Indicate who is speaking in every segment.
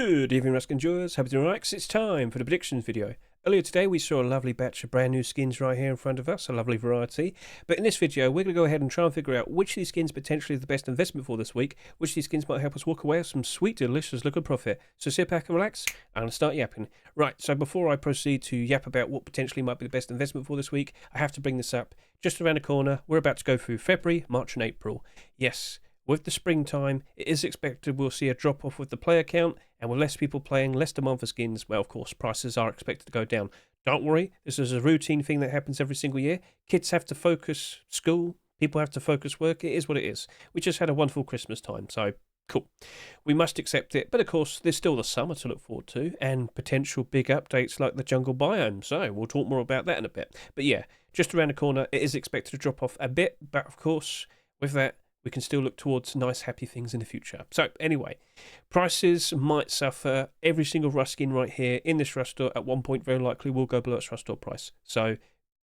Speaker 1: Good evening, Rusk enjoyers. Happy to relax. It's time for the predictions video. Earlier today we saw a lovely batch of brand new skins right here in front of us, a lovely variety. But in this video we're going to go ahead and try and figure out which of these skins potentially is the best investment for this week, which of these skins might help us walk away with some sweet delicious looking profit. So sit back and relax, I'm going to start yapping. Right, so before I proceed to yap about what potentially might be the best investment for this week, I have to bring this up. Just around the corner, we're about to go through February, March and April. Yes, with the springtime, it is expected we'll see a drop-off with the player count, and with less people playing, less demand for skins, well, of course, prices are expected to go down. Don't worry, this is a routine thing that happens every single year. Kids have to focus school, people have to focus work, it is what it is. We just had a wonderful Christmas time, so cool. We must accept it, but of course, there's still the summer to look forward to, and potential big updates like the jungle biome, so we'll talk more about that in a bit. But yeah, just around the corner, it is expected to drop off a bit, but of course, with that, we can still look towards nice, happy things in the future. So, anyway, prices might suffer. Every single Rust skin right here in this Rust store at one point very likely will go below its Rust store price. So,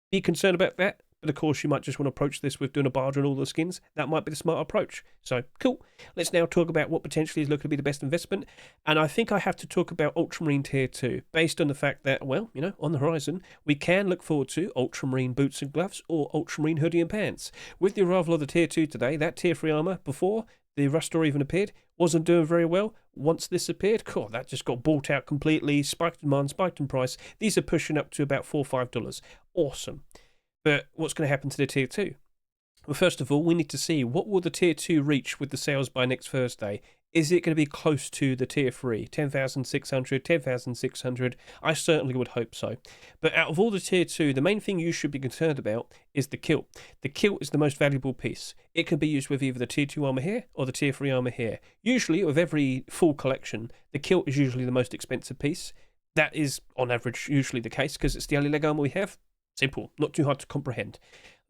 Speaker 1: be concerned about that. But of course, you might just want to approach this with doing a barter on all the skins. That might be the smart approach. So, cool. Let's now talk about what potentially is looking to be the best investment. And I think I have to talk about Ultramarine Tier 2, based on the fact that, well, you know, on the horizon, we can look forward to Ultramarine boots and gloves or Ultramarine hoodie and pants. With the arrival of the Tier 2 today, that Tier 3 armor, before the Rust store even appeared, wasn't doing very well. Once this appeared, cool, that just got bought out completely, spiked in demand, spiked in price. These are pushing up to about $4 or $5. Awesome. But what's going to happen to the Tier 2? Well, first of all, we need to see what will the Tier 2 reach with the sales by next Thursday. Is it going to be close to the Tier 3? 10,600, 10,600? I certainly would hope so. But out of all the Tier 2, the main thing you should be concerned about is the kilt. The kilt is the most valuable piece. It can be used with either the Tier 2 armor here or the Tier 3 armor here. Usually, with every full collection, the kilt is usually the most expensive piece. That is, on average, usually the case because it's the only leg armor we have. Simple, not too hard to comprehend.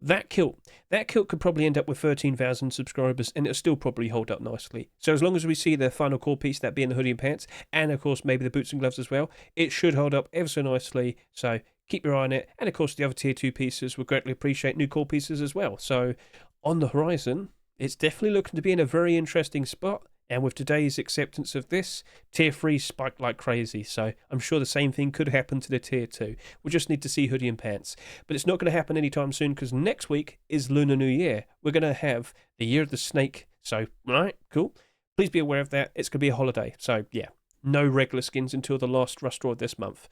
Speaker 1: That kilt could probably end up with 13,000 subscribers and it'll still probably hold up nicely. So as long as we see the final core piece, that being the hoodie and pants, and of course maybe the boots and gloves as well, it should hold up ever so nicely. So keep your eye on it. And of course the other Tier 2 pieces would greatly appreciate new core pieces as well. So on the horizon, it's definitely looking to be in a very interesting spot. And with today's acceptance of this, Tier 3 spiked like crazy, so I'm sure the same thing could happen to the Tier 2. We just need to see hoodie and pants. But it's not going to happen anytime soon, because next week is Lunar New Year. We're going to have the Year of the Snake, so, right, cool. Please be aware of that. It's going to be a holiday, so yeah, no regular skins until the last Rust draw of this month.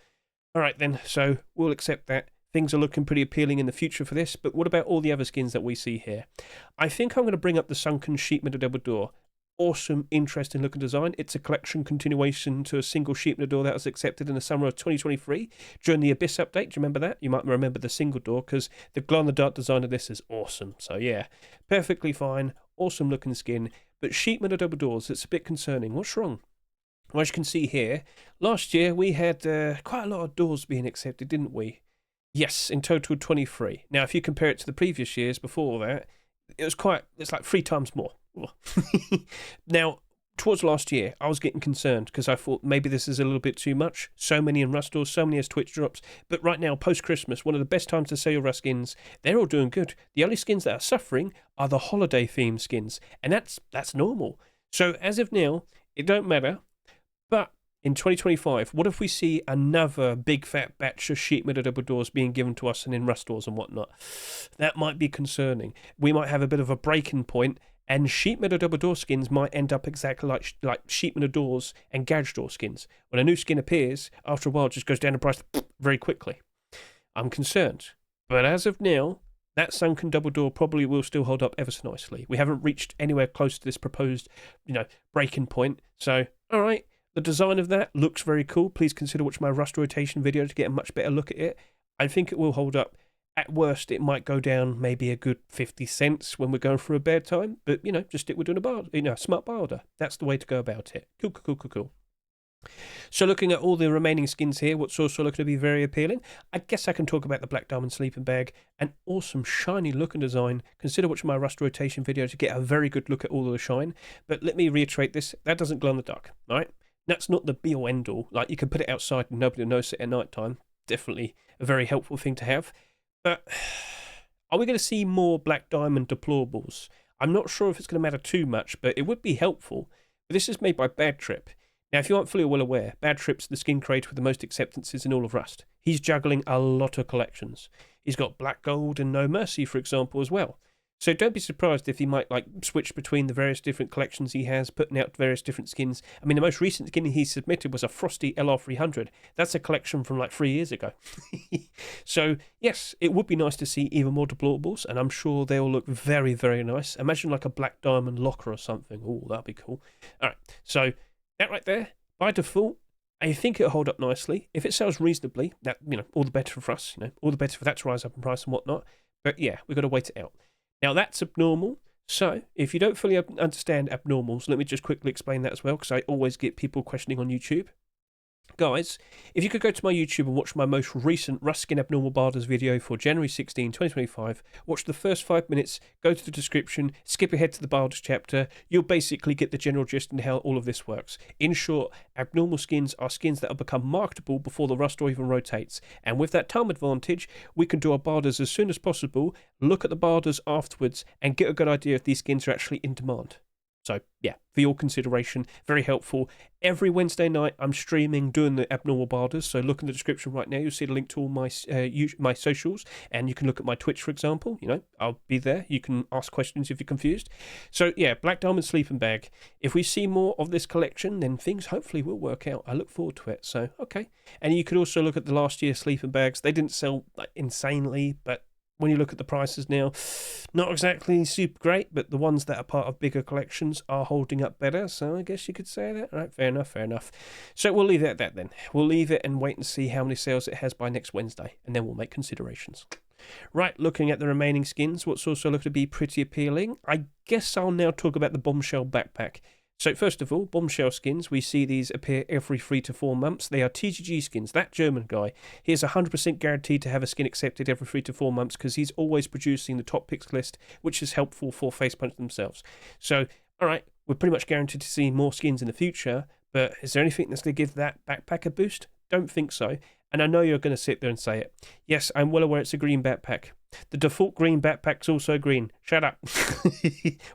Speaker 1: Alright then, so we'll accept that. Things are looking pretty appealing in the future for this, but what about all the other skins that we see here? I think I'm going to bring up the Sunken Sheep Metal Double Door. Awesome, interesting looking design. It's a collection continuation to a single sheep in the door that was accepted in the summer of 2023 during the Abyss update. Do you remember that? You might remember the single door because the glow-in-the-dark design of this is awesome. So yeah, perfectly fine, awesome looking skin. But sheep metal double doors, it's a bit concerning. What's wrong? Well, as you can see here, last year we had quite a lot of doors being accepted, didn't we? Yes, in total 23. Now, if you compare it to the previous years before that, it's like 3 times more. Now, towards last year, I was getting concerned because I thought maybe this is a little bit too much. So many in Rust stores, so many as Twitch drops. But right now, post-Christmas, one of the best times to sell your Rust skins, they're all doing good. The only skins that are suffering are the holiday-themed skins. And that's normal. So as of now, it don't matter. But in 2025, what if we see another big fat batch of sheep metal double doors being given to us and in Rust stores and whatnot? That might be concerning. We might have a bit of a breaking point, and sheep metal double door skins might end up exactly like sheep metal doors and garage door skins. When a new skin appears, after a while it just goes down in price very quickly. I'm concerned. But as of now, that sunken double door probably will still hold up ever so nicely. We haven't reached anywhere close to this proposed, breaking point. So, all right. The design of that looks very cool. Please consider watching my Rust rotation video to get a much better look at it. I think it will hold up. At worst, it might go down maybe a good 50 cents when we're going through a bad time. But, just stick with doing a smart buy order. That's the way to go about it. Cool. So looking at all the remaining skins here, what's also looking to be very appealing, I guess I can talk about the Black Diamond Sleeping Bag. An awesome, shiny looking design. Consider watching my Rust rotation video to get a very good look at all of the shine. But let me reiterate this. That doesn't glow in the dark, all right? That's not the be-all, end-all. Like, you can put it outside and nobody will notice it at night time. Definitely a very helpful thing to have. But are we going to see more Black Diamond deplorables? I'm not sure if it's going to matter too much, but it would be helpful. But this is made by Bad Trip. Now, if you aren't fully well aware, Bad Trip's the skin creator with the most acceptances in all of Rust. He's juggling a lot of collections. He's got Black Gold and No Mercy, for example, as well. So don't be surprised if he might like switch between the various different collections he has, putting out various different skins. I mean, the most recent skin he submitted was a Frosty LR300. That's a collection from like 3 years ago. So, yes, it would be nice to see even more deplorables, and I'm sure they'll look very, very nice. Imagine like a Black Diamond locker or something. Oh, that'd be cool. All right, so that right there, by default, I think it'll hold up nicely. If it sells reasonably, that, all the better for us, all the better for that to rise up in price and whatnot. But yeah, we've got to wait it out. Now, that's abnormal. So, if you don't fully understand abnormals, let me just quickly explain that as well, because I always get people questioning on YouTube. Guys, if you could go to my YouTube and watch my most recent Rust Skin Abnormal Barders video for January 16, 2025, watch the first 5 minutes, go to the description, skip ahead to the Barders chapter, you'll basically get the general gist and how all of this works. In short, abnormal skins are skins that will become marketable before the Rust or even rotates, and with that time advantage, we can do our Barders as soon as possible, look at the Barders afterwards, and get a good idea if these skins are actually in demand. So, yeah, for your consideration, very helpful. Every Wednesday night, I'm streaming, doing the abnormal barders. So look in the description right now. You'll see the link to all my my socials. And you can look at my Twitch, for example. I'll be there. You can ask questions if you're confused. So, yeah, Black Diamond Sleeping Bag. If we see more of this collection, then things hopefully will work out. I look forward to it. So, okay. And you could also look at the last year's sleeping bags. They didn't sell like insanely, but when you look at the prices now, not exactly super great, but the ones that are part of bigger collections are holding up better, so I guess you could say that. All right, fair enough. So we'll leave it at that then. We'll leave it and wait and see how many sales it has by next Wednesday, and then we'll make considerations. Right, looking at the remaining skins, what's also looking to be pretty appealing, I guess I'll now talk about the Bombshell Backpack. So first of all, Bombshell skins, we see these appear every 3 to 4 months. They are TGG skins. That German guy, he is 100% guaranteed to have a skin accepted every 3 to 4 months because he's always producing the top picks list, which is helpful for Facepunch themselves. So, all right, we're pretty much guaranteed to see more skins in the future, but is there anything that's going to give that backpack a boost? Don't think so. And I know you're going to sit there and say it. Yes, I'm well aware it's a green backpack. The default green backpack's also green. Shut up.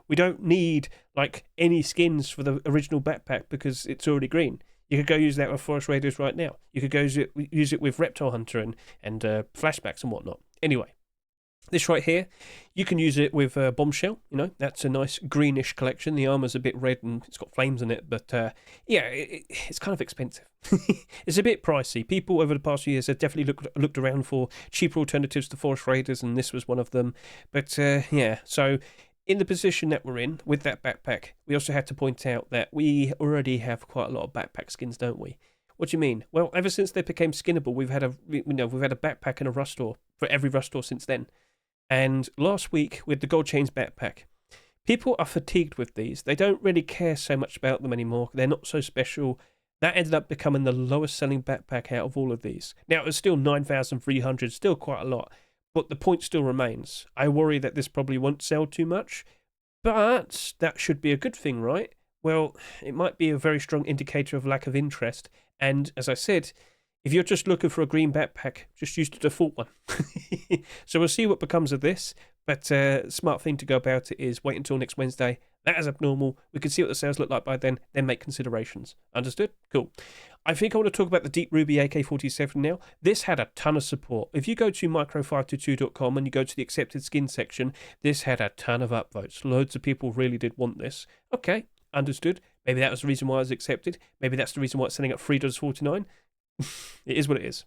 Speaker 1: We don't need like any skins for the original backpack because it's already green. You could go use that with Forest Raiders right now. You could go use it with Reptile Hunter and flashbacks and whatnot. Anyway, this right here, you can use it with Bombshell. That's a nice greenish collection. The armor's a bit red and it's got flames in it, but yeah, it's kind of expensive. It's a bit pricey. People over the past few years have definitely looked around for cheaper alternatives to Forest Raiders, and this was one of them. But yeah, so in the position that we're in with that backpack, we also had to point out that we already have quite a lot of backpack skins, don't we? What do you mean? Well, ever since they became skinnable, we've had a backpack and a rust ore for every rust ore since then. And last week with the Gold Chains backpack, people are fatigued with these. They don't really care so much about them anymore. They're not so special. That ended up becoming the lowest selling backpack out of all of these. Now, it was still 9,300, still quite a lot, but the point still remains. I worry that this probably won't sell too much, but that should be a good thing, right? Well, it might be a very strong indicator of lack of interest. And as I said, if you're just looking for a green backpack, just use the default one. So we'll see what becomes of this. But smart thing to go about it is wait until next Wednesday. That is abnormal. We can see what the sales look like by then make considerations. Understood? Cool. I think I want to talk about the Deep Ruby AK-47 now. This had a ton of support. If you go to micro522.com and you go to the accepted skin section, this had a ton of upvotes. Loads of people really did want this. Okay, understood. Maybe that was the reason why it was accepted. Maybe that's the reason why it's selling at $3.49. It is what it is.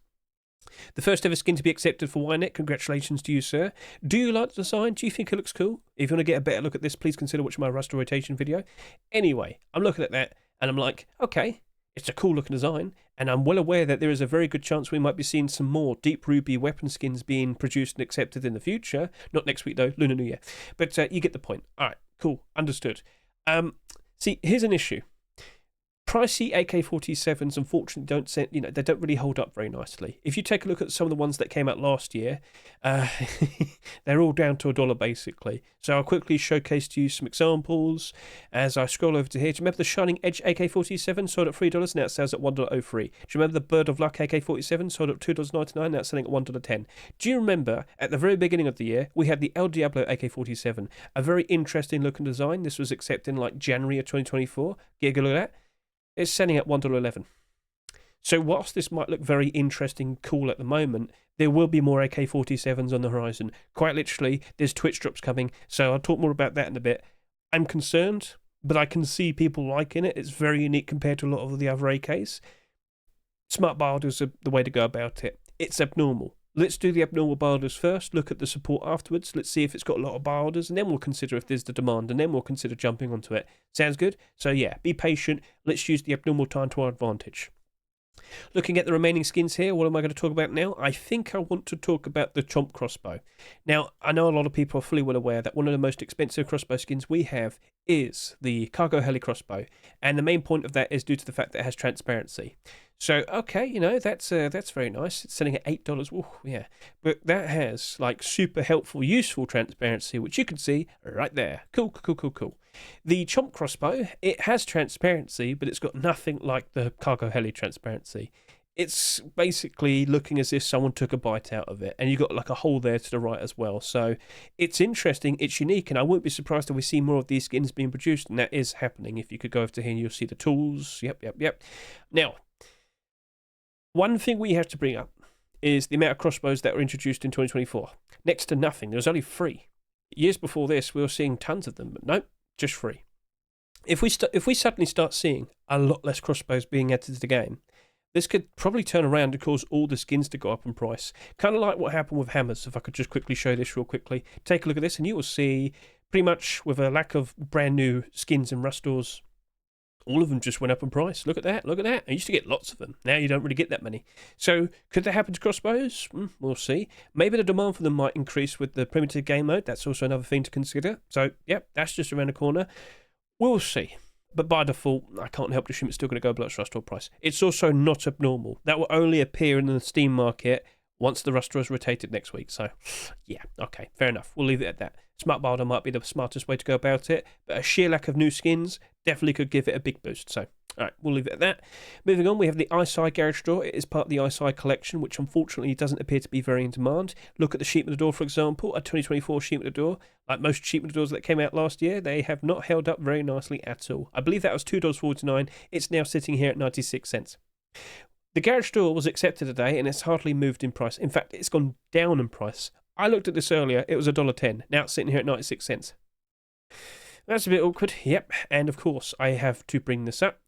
Speaker 1: The first ever skin to be accepted for Ynet. Congratulations to you, sir. Do you like the design? Do you think it looks cool? If you want to get a better look at this, please consider watching my Rust rotation video. Anyway, I'm looking at that and I'm like, okay, it's a cool looking design, and I'm well aware that there is a very good chance we might be seeing some more Deep Ruby weapon skins being produced and accepted in the future. Not next week though, Lunar New Year. But you get the point. All right, cool, understood. See, here's an issue. Pricey AK-47s, unfortunately, they don't really hold up very nicely. If you take a look at some of the ones that came out last year, they're all down to $1 basically. So I'll quickly showcase to you some examples as I scroll over to here. Do you remember the Shining Edge AK-47 sold at $3? Now it sells at $1.03. Do you remember the Bird of Luck AK-47 sold at $2.99? Now it's selling at $1.10. Do you remember at the very beginning of the year we had the El Diablo AK-47, a very interesting looking design. This was accepted in like January of 2024. Get a good look at that. it's selling at $1.11. So whilst this might look very interesting, cool at the moment, there will be more AK-47s on the horizon. Quite literally, there's Twitch drops coming, so I'll talk more about that in a bit. I'm concerned, but I can see people liking it. It's very unique compared to a lot of the other AKs. Smart bilders are the way to go about it. It's abnormal. Let's do the abnormal bilders first, look at the support afterwards, let's see if it's got a lot of bilders, and then we'll consider if there's the demand, and then we'll consider jumping onto it. Sounds good? So yeah, be patient. Let's use the abnormal time to our advantage. Looking at the remaining skins here, what am I going to talk about now? I think I want to talk about the Chomped Crossbow. Now, I know a lot of people are fully well aware that one of the most expensive crossbow skins we have is the Cargo Heli Crossbow, and the main point of that is due to the fact that it has transparency. So, okay, you know, that's very nice. It's selling at $8. Ooh, yeah. But that has, like, super helpful, useful transparency, which you can see right there. Cool, cool, cool, cool. The Chomped Crossbow, it has transparency, but it's got nothing like the Cargo Heli transparency. It's basically looking as if someone took a bite out of it, and you've got, like, a hole there to the right as well. So, it's interesting, it's unique, and I wouldn't be surprised if we see more of these skins being produced, and that is happening. If you could go over to here, you'll see the tools. Yep. Now, one thing we have to bring up is the amount of crossbows that were introduced in 2024. Next to nothing. There was only 3. Years before this, we were seeing tons of them, but nope, just 3. If we suddenly start seeing a lot less crossbows being added to the game, this could probably turn around and cause all the skins to go up in price. Kind of like what happened with hammers. If I could just quickly show this real quickly. Take a look at this and you will see pretty much with a lack of brand new skins in Rust stores, all of them just went up in price. Look at that, look at that. I used to get lots of them. Now you don't really get that many. So could that happen to crossbows? We'll see. Maybe the demand for them might increase with the primitive game mode. That's also another thing to consider. So, yep, that's just around the corner. We'll see. But by default, I can't help but assume it's still going to go below its Rust store price. It's also not abnormal. That will only appear in the Steam market once the Rust store is rotated next week. So, yeah, okay, fair enough. We'll leave it at that. Smart Builder might be the smartest way to go about it, but a sheer lack of new skins definitely could give it a big boost. So, all right, we'll leave it at that. Moving on, we have the ISI Garage Door. It is part of the ISI collection, which unfortunately doesn't appear to be very in demand. Look at the Sheep of the Door, for example, a 2024 Sheep of the Door. Like most Sheep of the Doors that came out last year, they have not held up very nicely at all. I believe that was $2.49. It's now sitting here at 96 cents. The Garage Door was accepted today, and it's hardly moved in price. In fact, it's gone down in price. I looked at this earlier, it was $1.10. Now it's sitting here at 96 cents. That's a bit awkward, yep. And of course, I have to bring this up.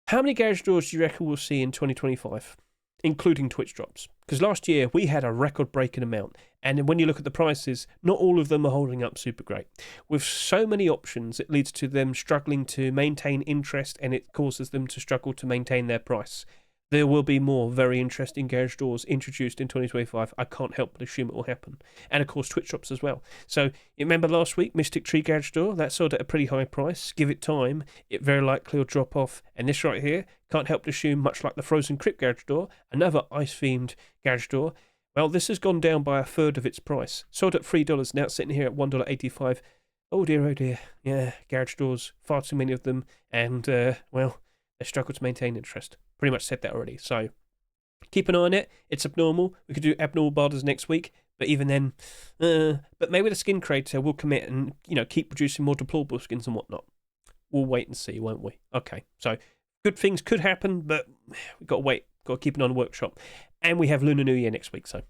Speaker 1: How many garage doors do you reckon we'll see in 2025, including Twitch drops? Because last year, we had a record-breaking amount. And when you look at the prices, not all of them are holding up super great. With so many options, it leads to them struggling to maintain interest, and it causes them to struggle to maintain their price. There will be more very interesting garage doors introduced in 2025. I can't help but assume it will happen. And of course, Twitch drops as well. So, you remember last week, Mystic Tree Garage Door? That sold at a pretty high price. Give it time, it very likely will drop off. And this right here, can't help but assume, much like the Frozen Crypt Garage Door, another ice-themed garage door, well, this has gone down by a third of its price. Sold at $3, now it's sitting here at $1.85. Oh dear. Yeah, garage doors, far too many of them. And, well, they struggle to maintain interest. Pretty much said that already. So keep an eye on it. It's abnormal. We could do abnormal barders next week, but even then, but maybe the skin creator will commit and keep producing more deplorable skins and whatnot. We'll wait and see, won't we? Okay. So good things could happen, but we've got to wait. Got to keep an eye on the workshop, and we have Lunar New Year next week. So.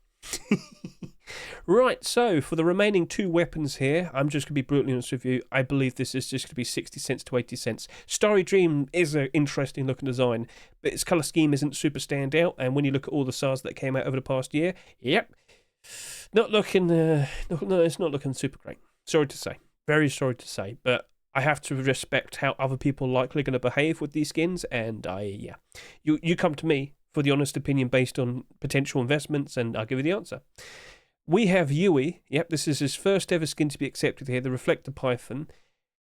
Speaker 1: Right, so for the remaining 2 weapons here, I'm just going to be brutally honest with you. I believe this is just going to be 60 cents to 80 cents. Starry Dream is an interesting looking design, but its colour scheme isn't super standout. And when you look at all the SARs that came out over the past year, yep, not looking, no, it's not looking super great. Sorry to say, very sorry to say, but I have to respect how other people are likely going to behave with these skins. And you come to me for the honest opinion based on potential investments, and I'll give you the answer. We have Yui. Yep, this is his first ever skin to be accepted here, the Reflector Python.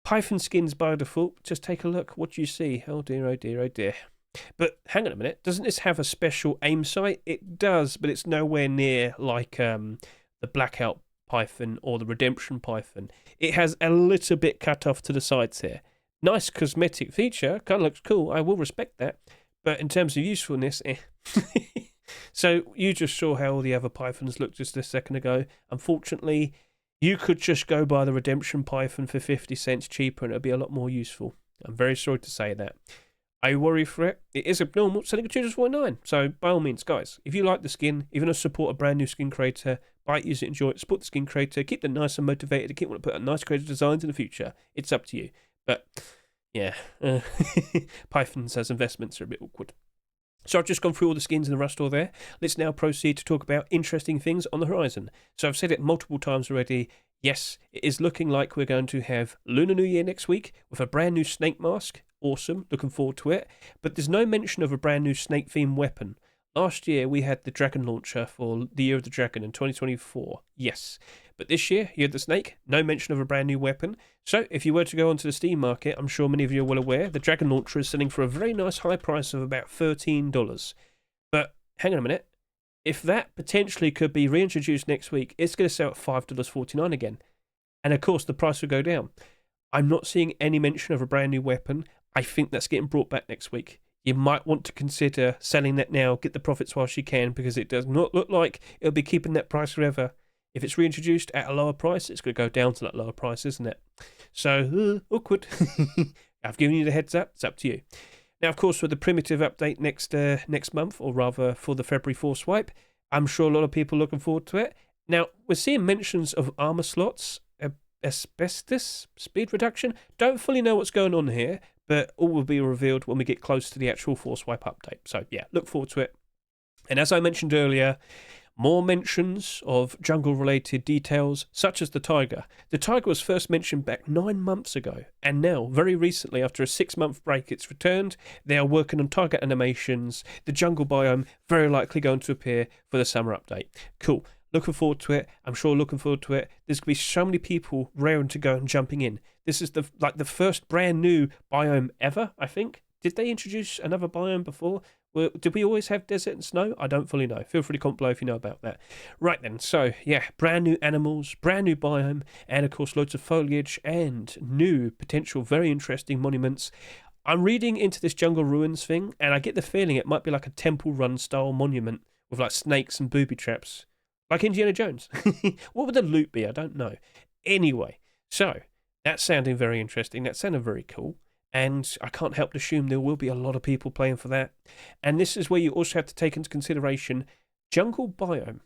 Speaker 1: Python skins by default. Just take a look. What do you see? Oh dear, oh dear, oh dear. But hang on a minute. Doesn't this have a special aim sight? It does, but it's nowhere near like the Blackout Python or the Redemption Python. It has a little bit cut off to the sides here. Nice cosmetic feature. Kind of looks cool. I will respect that. But in terms of usefulness, So you just saw how all the other Pythons looked just a second ago. Unfortunately, you could just go buy the Redemption Python for 50 cents cheaper and it'll be a lot more useful. I'm very sorry to say that. I worry for it. It is abnormal, selling at $2.49. So by all means, guys, if you like the skin, if you want to support a brand new skin creator, buy it, use it, enjoy it, support the skin creator, keep them nice and motivated, keep wanting to put out nice creative designs in the future. It's up to you. But yeah, Pythons as investments are a bit awkward. So I've just gone through all the skins in the Rust store there. Let's now proceed to talk about interesting things on the horizon. So I've said it multiple times already. Yes, it is looking like we're going to have Lunar New Year next week with a brand new snake mask. Awesome, looking forward to it. But there's no mention of a brand new snake-themed weapon. Last year we had the Dragon Launcher for the Year of the Dragon in 2024. Yes. But this year, you had the snake, no mention of a brand new weapon. So, if you were to go onto the Steam market, I'm sure many of you are well aware, the Dragon Launcher is selling for a very nice high price of about $13. But, hang on a minute, if that potentially could be reintroduced next week, it's going to sell at $5.49 again. And of course, the price will go down. I'm not seeing any mention of a brand new weapon. I think that's getting brought back next week. You might want to consider selling that now, get the profits whilst you can, because it does not look like it'll be keeping that price forever. If it's reintroduced at a lower price, it's going to go down to that lower price, isn't it? So, awkward. I've given you the heads up. It's up to you. Now, of course, with the primitive update next month, or rather for the February 4 swipe, I'm sure a lot of people are looking forward to it. Now, we're seeing mentions of armor slots, asbestos, speed reduction. Don't fully know what's going on here, but all will be revealed when we get close to the actual 4 swipe update. So, yeah, look forward to it. And as I mentioned earlier, more mentions of jungle-related details, such as the tiger. The tiger was first mentioned back 9 months ago, and now, very recently, after a 6-month break, it's returned. They are working on tiger animations. The jungle biome very likely going to appear for the summer update. Cool. Looking forward to it. I'm sure looking forward to it. There's going to be so many people raring to go and jumping in. This is the first brand new biome ever, I think. Did they introduce another biome before? Well, did we always have desert and snow? I don't fully know. Feel free to comment below if you know about that. Right then, so yeah, brand new animals, brand new biome, and of course loads of foliage and new potential very interesting monuments. I'm reading into this jungle ruins thing, and I get the feeling it might be like a temple run style monument with like snakes and booby traps. Like Indiana Jones. What would the loot be? I don't know. Anyway, so that's sounding very interesting. That sounded very cool. And I can't help to assume there will be a lot of people playing for that. And this is where you also have to take into consideration jungle biome.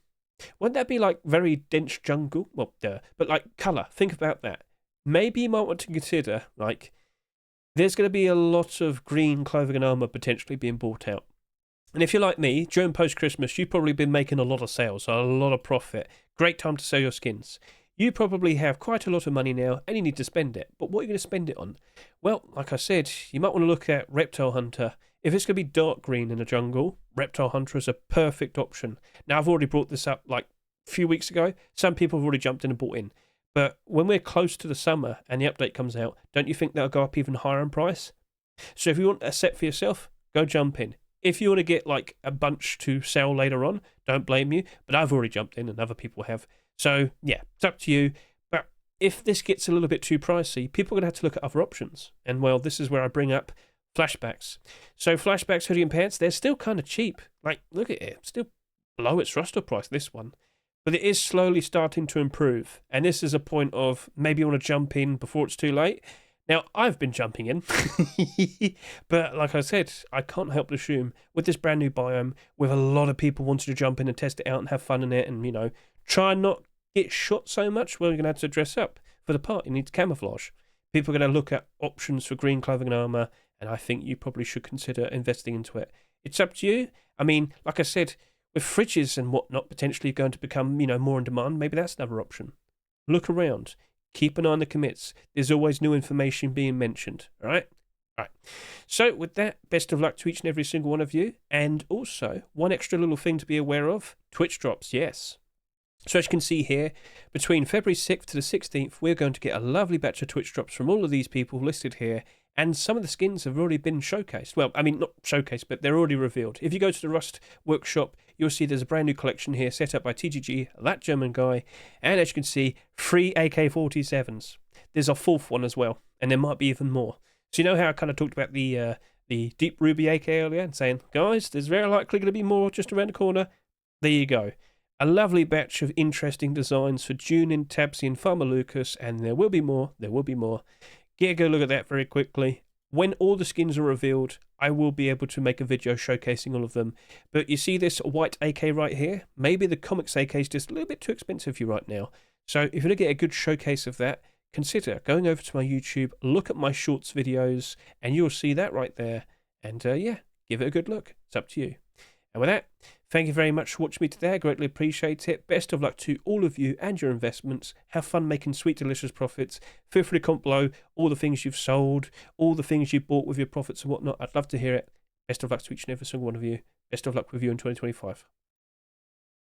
Speaker 1: Wouldn't that be like very dense jungle? Well, but like colour. Think about that. Maybe you might want to consider, like, there's going to be a lot of green clothing and armour potentially being bought out. And if you're like me, during post-Christmas, you've probably been making a lot of sales, a lot of profit. Great time to sell your skins. You probably have quite a lot of money now, and you need to spend it. But what are you going to spend it on? Well, like I said, you might want to look at Reptile Hunter. If it's going to be dark green in a jungle, Reptile Hunter is a perfect option. Now, I've already brought this up like a few weeks ago. Some people have already jumped in and bought in. But when we're close to the summer and the update comes out, don't you think that'll go up even higher in price? So if you want a set for yourself, go jump in. If you want to get like a bunch to sell later on, don't blame you. But I've already jumped in and other people have. So, yeah, it's up to you. But if this gets a little bit too pricey, people are going to have to look at other options. And, well, this is where I bring up flashbacks. So, flashbacks, hoodie and pants, they're still kind of cheap. Like, look at it. Still below its roster price, this one. But it is slowly starting to improve. And this is a point of maybe you want to jump in before it's too late. Now, I've been jumping in. But, like I said, I can't help but assume with this brand new biome, with a lot of people wanting to jump in and test it out and have fun in it and, you know, try and not get shot so much, well, you're going to have to dress up for the part. You need camouflage. People are going to look at options for green clothing and armour, and I think you probably should consider investing into it. It's up to you. I mean, like I said, with fridges and whatnot potentially going to become, you know, more in demand, maybe that's another option. Look around. Keep an eye on the commits. There's always new information being mentioned, all right? All right. So with that, best of luck to each and every single one of you. And also, one extra little thing to be aware of, Twitch drops, yes. So as you can see here, between February 6th to the 16th, we're going to get a lovely batch of Twitch drops from all of these people listed here, and some of the skins have already been showcased. Well, I mean, not showcased, but they're already revealed. If you go to the Rust workshop, you'll see there's a brand new collection here set up by TGG, that German guy, and as you can see, 3 AK-47s. There's a 4th one as well, and there might be even more. So you know how I kind of talked about the Deep Ruby AK earlier, and saying, guys, there's very likely going to be more just around the corner. There you go. A lovely batch of interesting designs for Junin, Tabsy and Farmer Lucas, and there will be more, Get a go look at that very quickly. when all the skins are revealed, I will be able to make a video showcasing all of them. But you see this white AK right here? Maybe the comics AK is just a little bit too expensive for you right now. So if you want to get a good showcase of that, consider going over to my YouTube, look at my shorts videos, and you'll see that right there. And yeah, give it a good look. It's up to you. And with that, thank you very much for watching me today. I greatly appreciate it. Best of luck to all of you and your investments. Have fun making sweet, delicious profits. Feel free to comment below all the things you've sold, all the things you bought with your profits and whatnot. I'd love to hear it. Best of luck to each and every single one of you. Best of luck with you in 2025.